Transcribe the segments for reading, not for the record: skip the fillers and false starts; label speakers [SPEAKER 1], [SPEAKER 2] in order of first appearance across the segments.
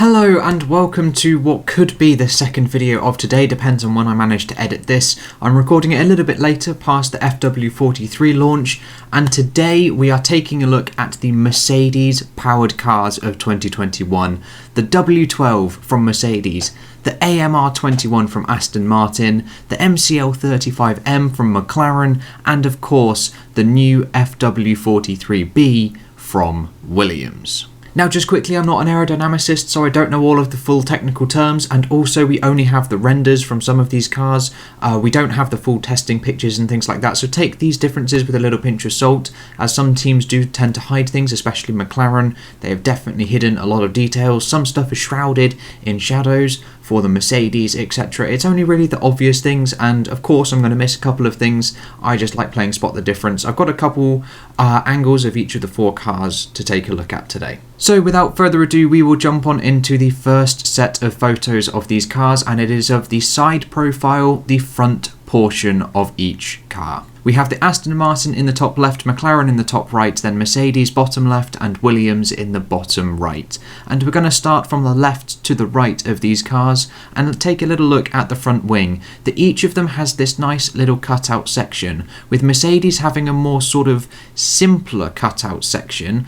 [SPEAKER 1] Hello and welcome to what could be the second video of today, depends on when I manage to edit this. I'm recording it a little bit later past the FW43 launch, and today we are taking a look at the Mercedes powered cars of 2021. The W12 from Mercedes, the AMR21 from Aston Martin, the MCL35M from McLaren, and of course the new FW43B from Williams. Now just quickly, I'm not an aerodynamicist, so I don't know all of the full technical terms, and also we only have the renders from some of these cars. We don't have the full testing pictures and things like that, so take these differences with a little pinch of salt, as some teams do tend to hide things, especially McLaren. They have definitely hidden a lot of details. Some stuff is shrouded in shadows for the Mercedes, etc. It's only really the obvious things, and of course I'm going to miss a couple of things. I just like playing Spot the Difference. I've got a couple angles of each of the four cars to take a look at today. So without further ado, we will jump on into the first set of photos of these cars, and it is of the side profile, the front portion of each car. We have the Aston Martin in the top left, McLaren in the top right, then Mercedes bottom left, and Williams in the bottom right. And we're going to start from the left to the right of these cars and take a little look at the front wing. That each of them has this nice little cutout section, with Mercedes having a more sort of simpler cutout section,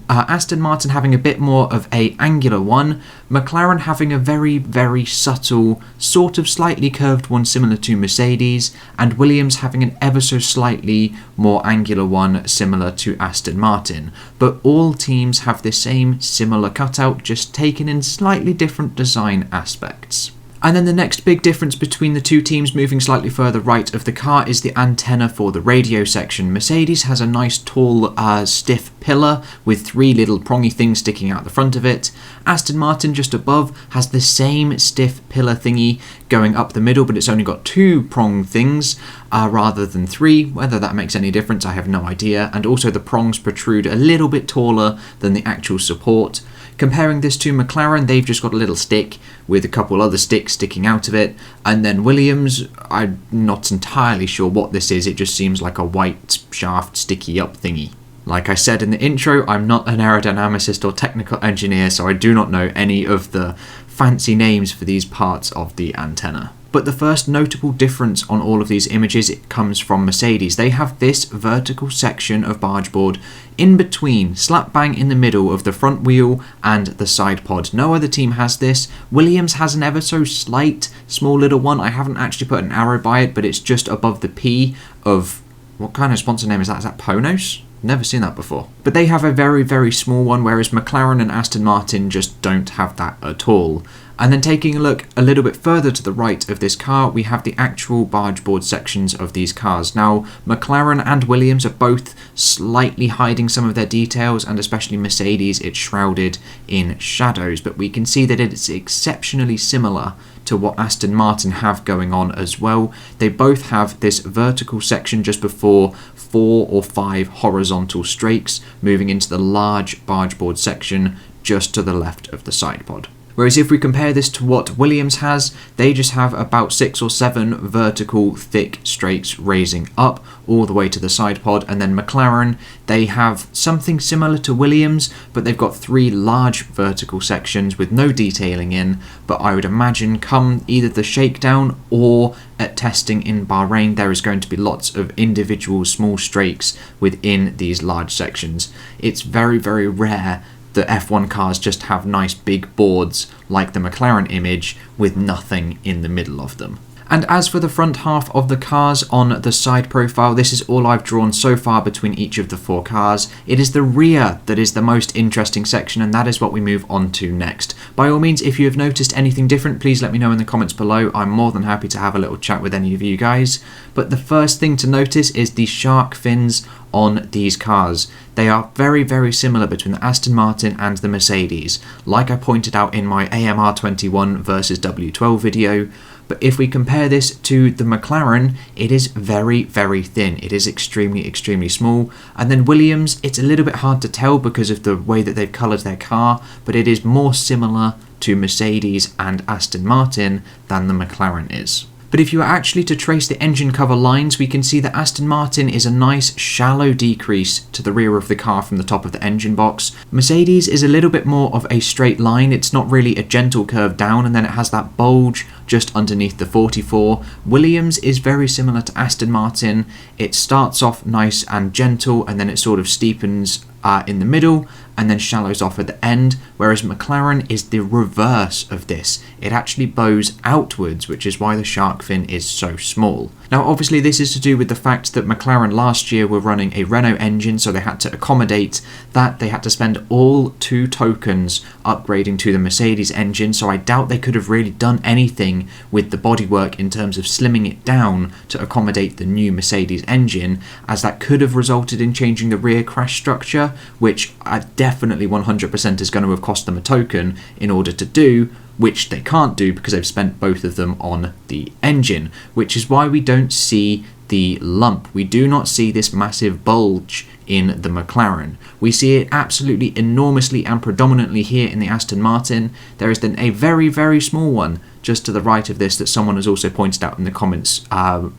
[SPEAKER 1] Aston Martin having a bit more of a angular one, McLaren having a very subtle, sort of slightly curved one similar to Mercedes, and Williams having an ever so slightly more angular one similar to Aston Martin. But all teams have the same similar cutout, just taken in slightly different design aspects. And then the next big difference between the two teams, moving slightly further right of the car, is the antenna for the radio section. Mercedes has a nice tall stiff pillar with three little prongy things sticking out the front of it. Aston Martin just above has the same stiff pillar thingy going up the middle, but it's only got two prong things rather than three. Whether that makes any difference, I have no idea. And also the prongs protrude a little bit taller than the actual support. Comparing this to McLaren, they've just got a little stick with a couple other sticks sticking out of it. And then Williams, I'm not entirely sure what this is, it just seems like a white shaft sticky up thingy. Like I said in the intro, I'm not an aerodynamicist or technical engineer, so I do not know any of the fancy names for these parts of the antenna. But the first notable difference on all of these images, it comes from Mercedes. They have this vertical section of barge board in between, slap bang in the middle of the front wheel and the side pod. No other team has this. Williams has an ever so slight, small little one. I haven't actually put an arrow by it, but it's just above the P of, what kind of sponsor name is that? Is that Ponos? Never seen that before. But they have a very small one, whereas McLaren and Aston Martin just don't have that at all. And then taking a look a little bit further to the right of this car, we have the actual barge board sections of these cars. Now, McLaren and Williams are both slightly hiding some of their details, and especially Mercedes, it's shrouded in shadows, but we can see that it's exceptionally similar to what Aston Martin have going on as well. They both have this vertical section just before 4 or 5 horizontal strakes, moving into the large barge board section just to the left of the side pod. Whereas if we compare this to what Williams has, they just have about 6 or 7 vertical thick strakes raising up all the way to the side pod. And then McLaren, they have something similar to Williams, but they've got 3 large vertical sections with no detailing in. But I would imagine come either the shakedown or at testing in Bahrain, there is going to be lots of individual small strakes within these large sections. It's very rare the F1 cars just have nice big boards like the McLaren image with nothing in the middle of them. And as for the front half of the cars on the side profile, this is all I've drawn so far between each of the 4 cars. It is the rear that is the most interesting section, and that is what we move on to next. By all means, if you have noticed anything different, please let me know in the comments below. I'm more than happy to have a little chat with any of you guys. But the first thing to notice is the shark fins on these cars. They are very similar between the Aston Martin and the Mercedes, like I pointed out in my AMR21 versus W12 video. But if we compare this to the McLaren, it is very thin. It is extremely small. And then Williams, it's a little bit hard to tell because of the way that they've coloured their car, but it is more similar to Mercedes and Aston Martin than the McLaren is. But if you were actually to trace the engine cover lines, we can see that Aston Martin is a nice shallow decrease to the rear of the car from the top of the engine box. Mercedes is a little bit more of a straight line. It's not really a gentle curve down, and then it has that bulge just underneath the 44. Williams is very similar to Aston Martin. It starts off nice and gentle, and then it sort of steepens in the middle and then shallows off at the end, whereas McLaren is the reverse of this. It actually bows outwards, which is why the shark fin is so small. Now obviously this is to do with the fact that McLaren last year were running a Renault engine, so they had to accommodate that. They had to spend all 2 tokens upgrading to the Mercedes engine, so I doubt they could have really done anything with the bodywork in terms of slimming it down to accommodate the new Mercedes engine, as that could have resulted in changing the rear crash structure, which definitely 100% is going to have cost them a token in order to do, which they can't do because they've spent both of them on the engine, which is why we don't see the lump. We do not see this massive bulge in the McLaren. We see it absolutely enormously and predominantly here in the Aston Martin. There is then a very, very small one just to the right of this that someone has also pointed out in the comments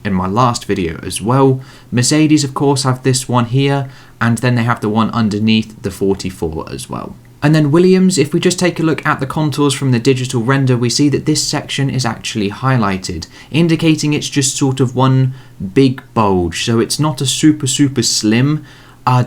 [SPEAKER 1] in my last video as well. Mercedes, of course, have this one here, and then they have the one underneath the 44 as well. And then Williams, if we just take a look at the contours from the digital render, we see that this section is actually highlighted, indicating it's just sort of one big bulge. So it's not a super slim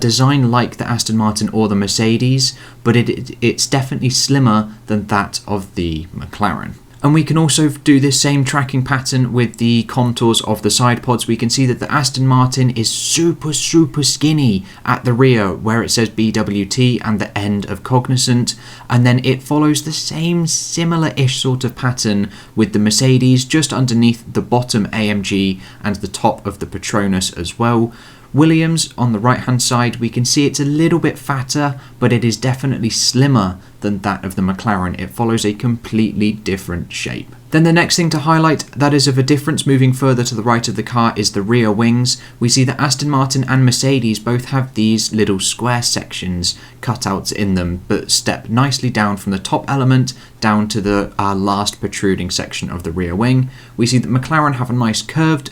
[SPEAKER 1] design like the Aston Martin or the Mercedes, but it's definitely slimmer than that of the McLaren. And we can also do this same tracking pattern with the contours of the side pods. We can see that the Aston Martin is super skinny at the rear where it says BWT and the end of Cognizant, and then it follows the same similar-ish sort of pattern with the Mercedes just underneath the bottom AMG and the top of the Petronas as well. Williams, on the right hand side, we can see it's a little bit fatter, but it is definitely slimmer than that of the McLaren. It follows a completely different shape. Then the next thing to highlight that is of a difference moving further to the right of the car is the rear wings. We see that Aston Martin and Mercedes both have these little square sections cutouts in them, but step nicely down from the top element down to the last protruding section of the rear wing. We see that McLaren have a nice curved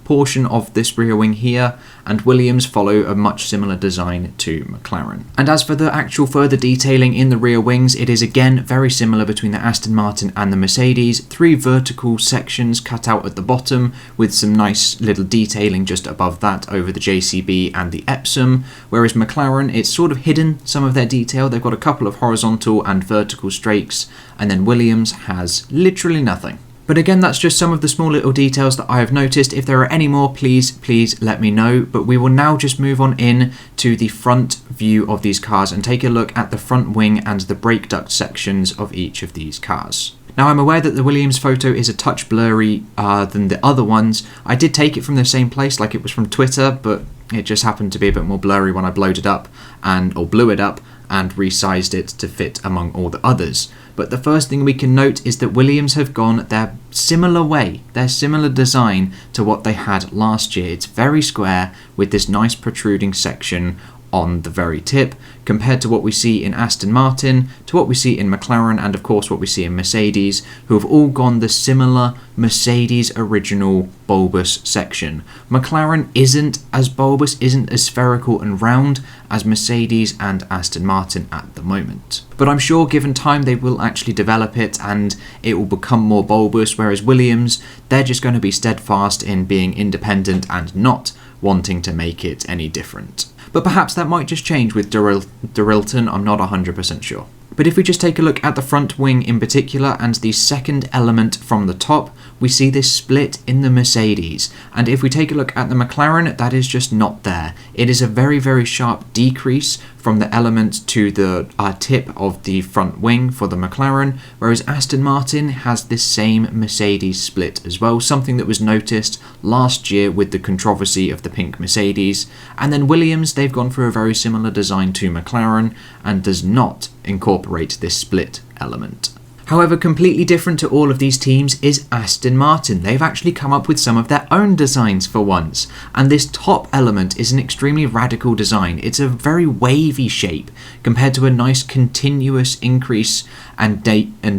[SPEAKER 1] portion of this rear wing here, and Williams follow a much similar design to McLaren. And as for the actual further detailing in the rear wings, it is again very similar between the Aston Martin and the Mercedes. 3 vertical sections cut out at the bottom with some nice little detailing just above that over the JCB and the Epsom, whereas McLaren, it's sort of hidden some of their detail. They've got a couple of horizontal and vertical strakes, and then Williams has literally nothing. But again, that's just some of the small little details that I have noticed. If there are any more, please let me know. But we will now just move on in to the front view of these cars and take a look at the front wing and the brake duct sections of each of these cars. Now, I'm aware that the Williams photo is a touch blurry than the other ones. I did take it from the same place, like it was from Twitter, but it just happened to be a bit more blurry when I blew it up and resized it to fit among all the others. But the first thing we can note is that Williams have gone their similar way, their similar design to what they had last year. It's very square with this nice protruding section on the very tip, compared to what we see in Aston Martin, to what we see in McLaren, and of course what we see in Mercedes, who have all gone the similar Mercedes original bulbous section. McLaren isn't as bulbous, isn't as spherical and round as Mercedes and Aston Martin at the moment. But I'm sure given time they will actually develop it and it will become more bulbous, whereas Williams, they're just going to be steadfast in being independent and not wanting to make it any different. But perhaps that might just change with Dorilton, I'm not 100% sure. But if we just take a look at the front wing in particular and the second element from the top, we see this split in the Mercedes. And if we take a look at the McLaren, that is just not there. It is a very sharp decrease from the element to the tip of the front wing for the McLaren, whereas Aston Martin has this same Mercedes split as well, something that was noticed last year with the controversy of the pink Mercedes. And then Williams, they've gone for a very similar design to McLaren and does not incorporate this split element. However, completely different to all of these teams is Aston Martin. They've actually come up with some of their own designs for once, and this top element is an extremely radical design. It's a very wavy shape compared to a nice continuous increase and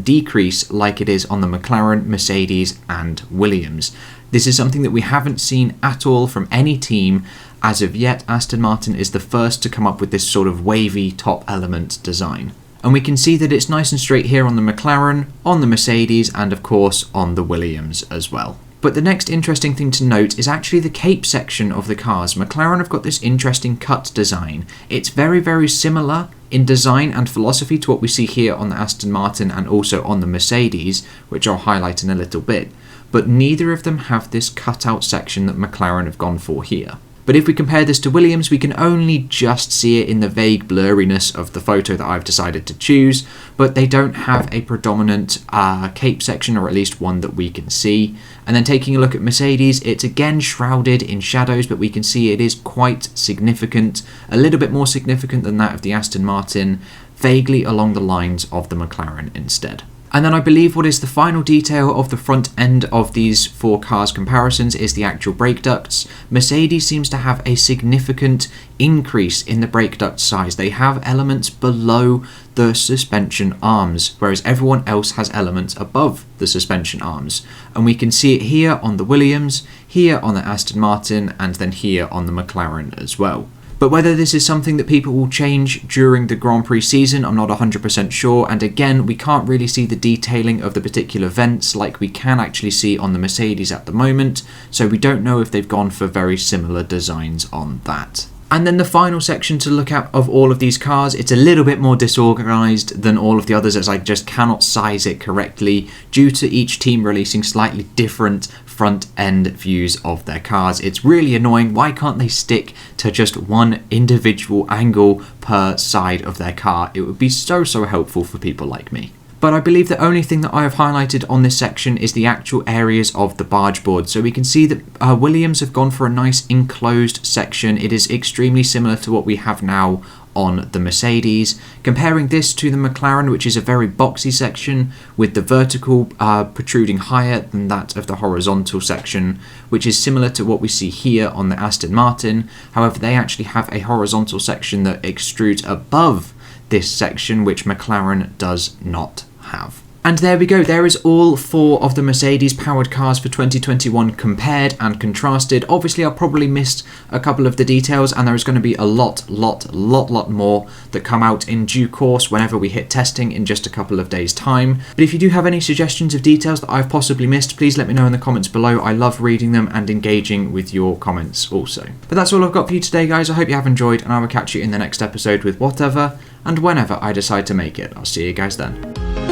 [SPEAKER 1] decrease like it is on the McLaren, Mercedes and Williams. This is something that we haven't seen at all from any team as of yet. Aston Martin is the first to come up with this sort of wavy top element design. And we can see that it's nice and straight here on the McLaren, on the Mercedes, and of course on the Williams as well. But the next interesting thing to note is actually the cape section of the cars. McLaren have got this interesting cut design. It's very, very similar in design and philosophy to what we see here on the Aston Martin and also on the Mercedes, which I'll highlight in a little bit. But neither of them have this cutout section that McLaren have gone for here. But if we compare this to Williams, we can only just see it in the vague blurriness of the photo that I've decided to choose, but they don't have a predominant cape section, or at least one that we can see. And then taking a look at Mercedes, it's again shrouded in shadows, but we can see it is quite significant, a little bit more significant than that of the Aston Martin, vaguely along the lines of the McLaren instead. And then I believe what is the final detail of the front end of these four cars comparisons is the actual brake ducts. Mercedes seems to have a significant increase in the brake duct size. They have elements below the suspension arms, whereas everyone else has elements above the suspension arms. And we can see it here on the Williams, here on the Aston Martin, and then here on the McLaren as well. But whether this is something that people will change during the Grand Prix season, I'm not 100% sure, and again, we can't really see the detailing of the particular vents like we can actually see on the Mercedes at the moment, so we don't know if they've gone for very similar designs on that. And then the final section to look at of all of these cars, it's a little bit more disorganized than all of the others, as I just cannot size it correctly due to each team releasing slightly different front end views of their cars. It's really annoying. Why can't they stick to just one individual angle per side of their car? It would be so helpful for people like me. But I believe the only thing that I have highlighted on this section is the actual areas of the barge board. So we can see that Williams have gone for a nice enclosed section. It is extremely similar to what we have now on the Mercedes. Comparing this to the McLaren, which is a very boxy section with the vertical protruding higher than that of the horizontal section, which is similar to what we see here on the Aston Martin. However, they actually have a horizontal section that extrudes above this section, which McLaren does not have. And there we go, there is all four of the Mercedes powered cars for 2021 compared and contrasted. Obviously I probably missed a couple of the details, and there is going to be a lot more that come out in due course whenever we hit testing in just a couple of days time. But if you do have any suggestions of details that I've possibly missed, please let me know in the comments below. I love reading them and engaging with your comments also. But that's all I've got for you today, guys. I hope you have enjoyed, and I will catch you in the next episode with whatever and whenever I decide to make it. I'll see you guys then.